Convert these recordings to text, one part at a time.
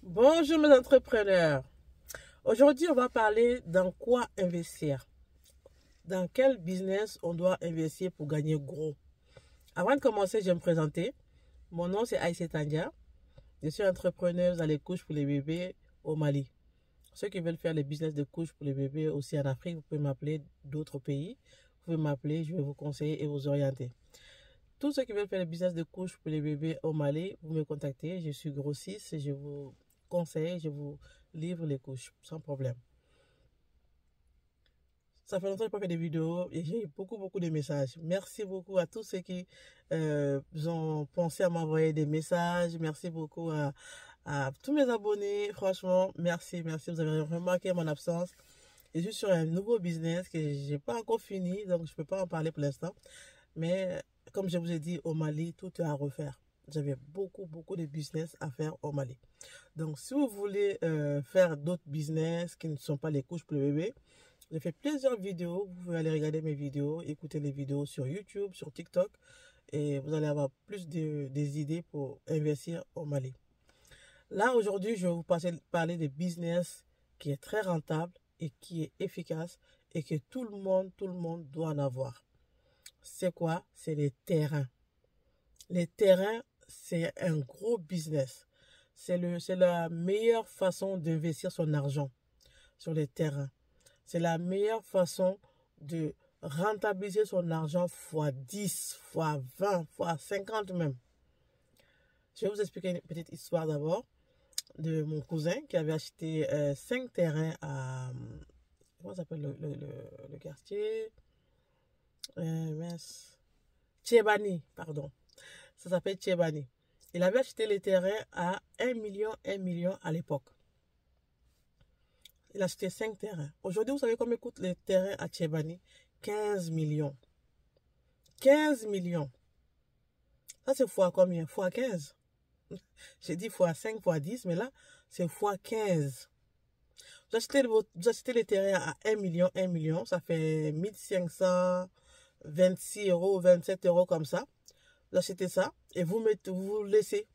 Bonjour mes entrepreneurs. Aujourd'hui, on va parler dans quoi investir. Dans quel business on doit investir pour gagner gros. Avant de commencer, je vais me présenter. Mon nom c'est Aïssé Tandia. Je suis entrepreneuse dans les couches pour les bébés au Mali. Ceux qui veulent faire les business de couches pour les bébés aussi en Afrique, vous pouvez m'appeler d'autres pays. Vous pouvez m'appeler, je vais vous conseiller et vous orienter. Tous ceux qui veulent faire les business de couches pour les bébés au Mali, vous me contactez. Je suis grossiste et je vous conseille, je vous livre les couches sans problème. Ça fait longtemps que je n'ai pas fait des vidéos et j'ai eu beaucoup de messages. Merci beaucoup à tous ceux qui ont pensé à m'envoyer des messages. Merci beaucoup à tous mes abonnés. Franchement, merci. Vous avez remarqué mon absence. Je suis sur un nouveau business que je n'ai pas encore fini, donc je ne peux pas en parler pour l'instant. Mais comme je vous ai dit, au Mali, tout est à refaire. J'avais beaucoup de business à faire au Mali. Donc, si vous voulez faire d'autres business qui ne sont pas les couches pour le bébé, j'ai fait plusieurs vidéos. Vous pouvez aller regarder mes vidéos, écouter les vidéos sur YouTube, sur TikTok. Et vous allez avoir plus des idées pour investir au Mali. Là, aujourd'hui, je vais vous parler de business qui est très rentable et qui est efficace et que tout le monde doit en avoir. C'est quoi? C'est les terrains. Les terrains, c'est un gros business. C'est la meilleure façon d'investir son argent sur les terrains. C'est la meilleure façon de rentabiliser son argent fois 10, fois 20, fois 50 même. Je vais vous expliquer une petite histoire d'abord de mon cousin qui avait acheté 5 terrains à... Comment s'appelle le quartier? Tchébani, pardon. Ça s'appelle Tchébani. Il avait acheté les terrains à 1 million à l'époque. Il a acheté 5 terrains. Aujourd'hui, vous savez combien coûtent les terrains à Tchébani? 15 millions. 15 millions. Ça, c'est fois combien? Fois 15. J'ai dit fois 5, fois 10, mais là, c'est fois 15. Vous achetez les terrains à 1 million, ça fait 1526 euros, 27 euros comme ça. Vous achetez ça et vous laissez.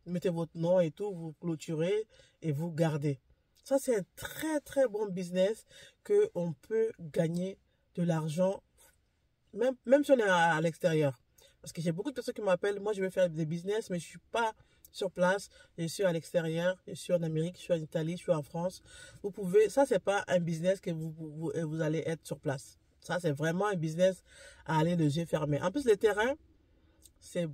Vous mettez votre nom et tout, vous clôturez et vous gardez. Ça, c'est un très bon business qu'on peut gagner de l'argent, même si on est à l'extérieur. Parce que j'ai beaucoup de personnes qui m'appellent, moi je veux faire des business, mais je ne suis pas sur place, je suis à l'extérieur, je suis en Amérique, je suis en Italie, je suis en France. Vous pouvez, ça c'est pas un business que vous allez être sur place. Ça c'est vraiment un business à aller les yeux fermés. En plus, les terrains, c'est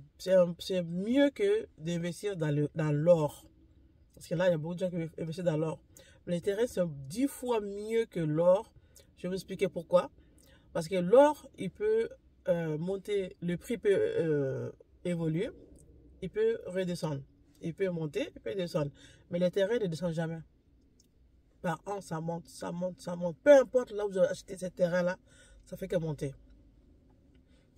mieux que d'investir dans l'or. Parce que là, il y a beaucoup de gens qui veulent investir dans l'or. Les terrains, c'est 10 fois mieux que l'or. Je vais vous expliquer pourquoi. Parce que l'or, il peut monter, le prix peut évoluer, il peut redescendre. Il peut monter, il peut descendre. Mais les terrains ne descendent jamais. Par an, ça monte. Peu importe là où vous avez acheté ces terrains-là, ça fait que monter.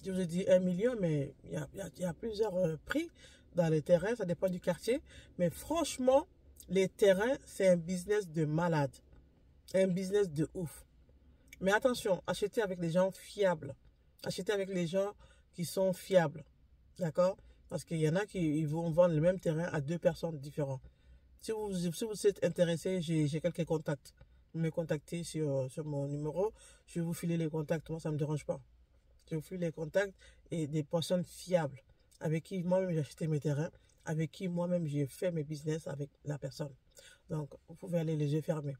Je vous ai dit 1 million, mais il y a plusieurs prix dans les terrains. Ça dépend du quartier. Mais franchement, les terrains, c'est un business de malade. Un business de ouf. Mais attention, achetez avec des gens fiables. Achetez avec les gens qui sont fiables. D'accord? Parce qu'il y en a qui vont vendre le même terrain à 2 personnes différentes. Si vous êtes intéressé, j'ai quelques contacts. Vous me contactez sur mon numéro. Je vais vous filer les contacts. Moi, ça ne me dérange pas. Je vous file les contacts et des personnes fiables avec qui moi-même j'ai acheté mes terrains, avec qui moi-même j'ai fait mes business avec la personne. Donc, vous pouvez aller les yeux fermés.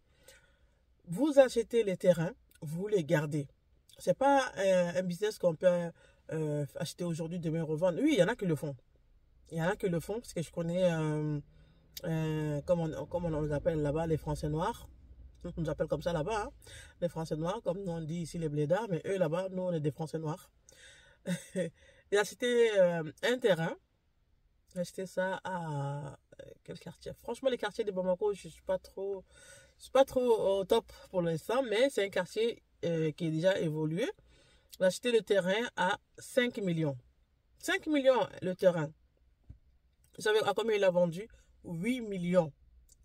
Vous achetez les terrains, vous les gardez. Ce n'est pas un business qu'on peut acheter aujourd'hui, demain revendre. Oui, il y en a qui le font. Il y en a qui le font parce que je connais, comme on les appelle là-bas, les Français noirs. On nous appelle comme ça là-bas, hein? Les Français noirs, comme nous on dit ici les blédards, mais eux là-bas, nous on est des Français noirs. Il a acheté un terrain. Il a acheté ça à quel quartier? Franchement, les quartiers de Bamako, je ne suis pas trop au top pour l'instant, mais c'est un quartier qui est déjà évolué. Il a acheté le terrain à 5 millions. 5 millions le terrain. Vous savez à combien il a vendu? 8 millions.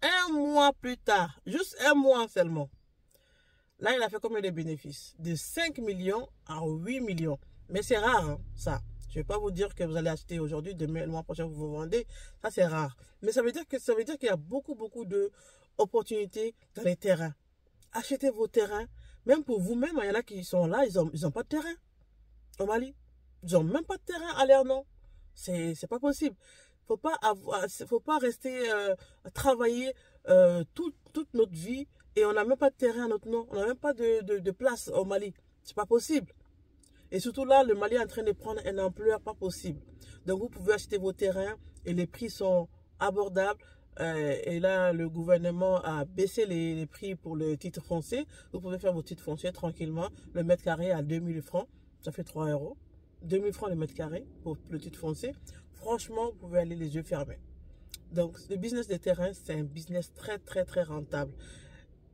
Un mois plus tard, juste un mois seulement. Là, il a fait combien de bénéfices? De 5 millions à 8 millions. Mais c'est rare, hein, ça. Je ne vais pas vous dire que vous allez acheter aujourd'hui, demain, le mois prochain, vous vendez. Ça, c'est rare. Mais ça veut dire qu'il y a beaucoup d'opportunités dans les terrains. Achetez vos terrains. Même pour vous-même, il y en a qui sont là, ils ont pas de terrain. Au Mali. Ils n'ont même pas de terrain à l'air, non. C'est pas possible. Faut pas rester travailler toute notre vie et on n'a même pas de terrain à notre nom. On n'a même pas de place au Mali. C'est pas possible. Et surtout là, le Mali est en train de prendre une ampleur pas possible. Donc vous pouvez acheter vos terrains et les prix sont abordables. Et là, le gouvernement a baissé les prix pour le titre foncier. Vous pouvez faire vos titres fonciers tranquillement. Le mètre carré à 2000 francs, ça fait 3 euros. 2000 francs le mètre carré pour le titre foncier. Franchement, vous pouvez aller les yeux fermés. Donc, le business des terrains, c'est un business très rentable.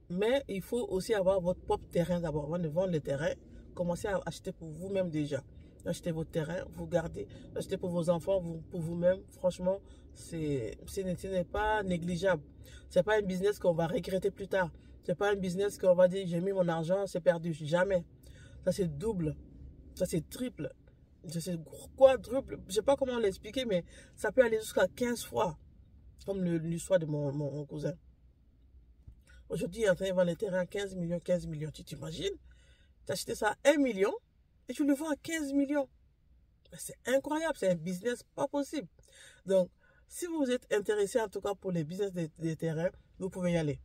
Mais il faut aussi avoir votre propre terrain d'abord. Avant de vendre les terrains, commencez à acheter pour vous-même déjà. Achetez votre terrain, vous gardez. Achetez pour vos enfants, pour vous-même. Franchement, ce n'est pas négligeable. Ce n'est pas un business qu'on va regretter plus tard. Ce n'est pas un business qu'on va dire j'ai mis mon argent, c'est perdu. Jamais. Ça, c'est double. Ça, c'est triple. Ça, c'est quadruple. Je ne sais pas comment l'expliquer, mais ça peut aller jusqu'à 15 fois. Comme l'histoire de mon cousin. Aujourd'hui, il est en train de vendre les terrains à 15 millions. Tu t'imagines? Tu as acheté ça à 1 million et tu le vends à 15 millions. C'est incroyable, c'est un business pas possible. Donc, si vous êtes intéressé en tout cas pour les business des terrains, vous pouvez y aller.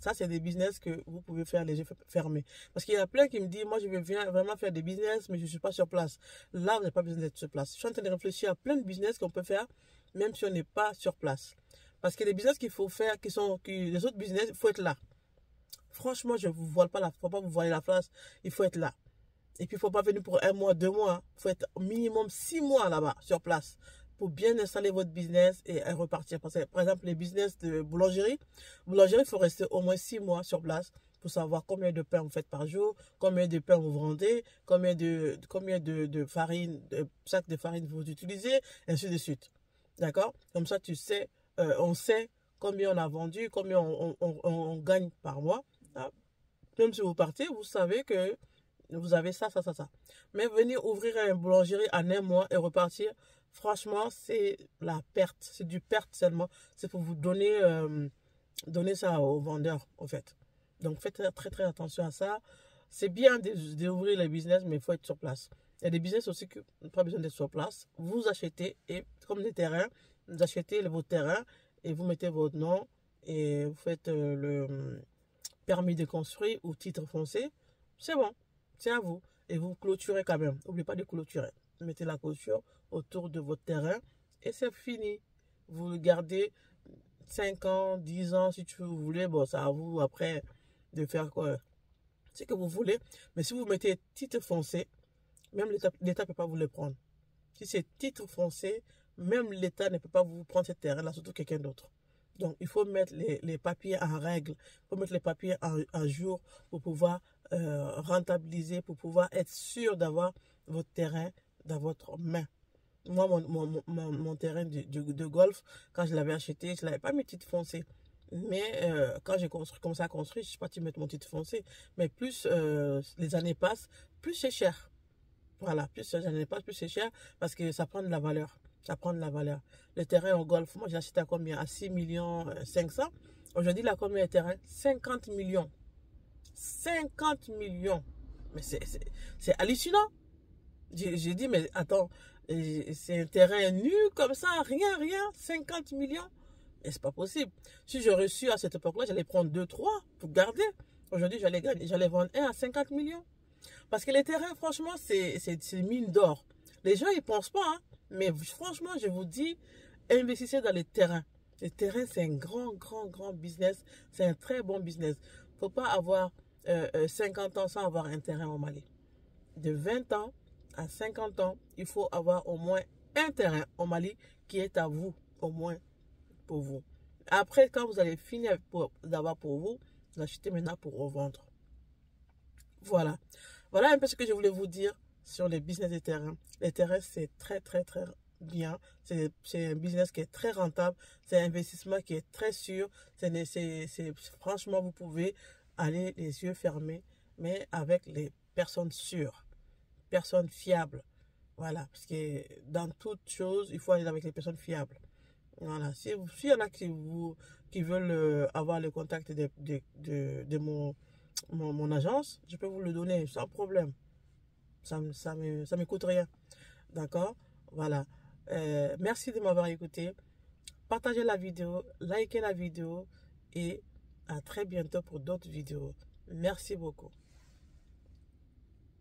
Ça, c'est des business que vous pouvez faire les yeux fermés. Parce qu'il y en a plein qui me disent, moi, je veux vraiment faire des business, mais je ne suis pas sur place. Là, vous n'avez pas besoin d'être sur place. Je suis en train de réfléchir à plein de business qu'on peut faire, même si on n'est pas sur place. Parce que les business qu'il faut faire, les autres business, il faut être là. Franchement, je ne vous voile pas faut pas vous voiler la face. Il faut être là. Et puis, il ne faut pas venir pour 1 mois, 2 mois. Il faut être minimum 6 mois là-bas, sur place, pour bien installer votre business et repartir. Parce que, par exemple, les business de boulangerie, il faut rester au moins 6 mois sur place pour savoir combien de pain vous faites par jour, combien de pain vous vendez, combien de farine, de sacs de farine vous utilisez, ainsi de suite. D'accord? Comme ça, tu sais, on sait combien on a vendu, combien on gagne par mois. Hein? Même si vous partez, vous savez que vous avez ça. Mais venir ouvrir une boulangerie en 1 mois et repartir, franchement, c'est la perte. C'est du perte seulement. C'est pour vous donner ça aux vendeurs, en fait. Donc, faites très attention à ça. C'est bien d'ouvrir les business, mais il faut être sur place. Il y a des business aussi qui n'ont pas besoin d'être sur place. Vous achetez, et comme les terrains, vous achetez vos terrains et vous mettez votre nom et vous faites le permis de construire ou titre foncier. C'est bon. C'est à vous. Et vous clôturez quand même. N'oubliez pas de clôturer. Mettez la clôture autour de votre terrain et c'est fini. Vous le gardez 5 ans, 10 ans si vous voulez. Bon, c'est à vous après de faire quoi. C'est que vous voulez. Mais si vous mettez titre foncier, même l'État ne peut pas vous le prendre. Si c'est titre foncier, même l'État ne peut pas vous prendre ce terrain-là, surtout quelqu'un d'autre. Donc, il faut mettre les papiers en règle. Il faut mettre les papiers en jour pour pouvoir rentabiliser, pour pouvoir être sûr d'avoir votre terrain dans votre main. Moi, mon terrain de golf, quand je l'avais acheté, je ne l'avais pas mis titre foncier. Mais quand j'ai commencé à construire, je ne suis pas mettre mon titre foncier. Mais plus les années passent, plus c'est cher. Voilà, plus les années passent, plus c'est cher parce que ça prend de la valeur. Ça prend de la valeur. Le terrain au golf, moi j'ai acheté à combien? À 6 millions 500. Aujourd'hui, il a combien de terrain? 50 millions. 50 millions. Mais c'est hallucinant. J'ai dit, mais attends, c'est un terrain nu comme ça, rien, 50 millions. Mais c'est pas possible. Si j'aurais su à cette époque-là, j'allais prendre 2, 3 pour garder. Aujourd'hui, j'allais vendre un à 50 millions. Parce que les terrains, franchement, c'est une mine d'or. Les gens, ils pensent pas, hein. Mais franchement, je vous dis, investissez dans les terrains. Les terrains, c'est un grand business. C'est un très bon business. Il ne faut pas avoir 50 ans sans avoir un terrain au Mali. De 20 ans à 50 ans, il faut avoir au moins un terrain au Mali qui est à vous, au moins pour vous. Après, quand vous allez finir d'avoir pour vous, vous achetez maintenant pour revendre. Voilà. Voilà un peu ce que je voulais vous dire sur les business des terrains. Les terrains, c'est très bien. C'est un business qui est très rentable. C'est un investissement qui est très sûr. Franchement, vous pouvez aller les yeux fermés, mais avec les personnes sûres, personnes fiables. Voilà, parce que dans toute chose, il faut aller avec les personnes fiables. Voilà, s'il y en a qui veulent avoir le contact de mon agence, je peux vous le donner sans problème. Ça me coûte rien. D'accord? Voilà. Merci de m'avoir écouté. Partagez la vidéo, likez la vidéo et à très bientôt pour d'autres vidéos. Merci beaucoup.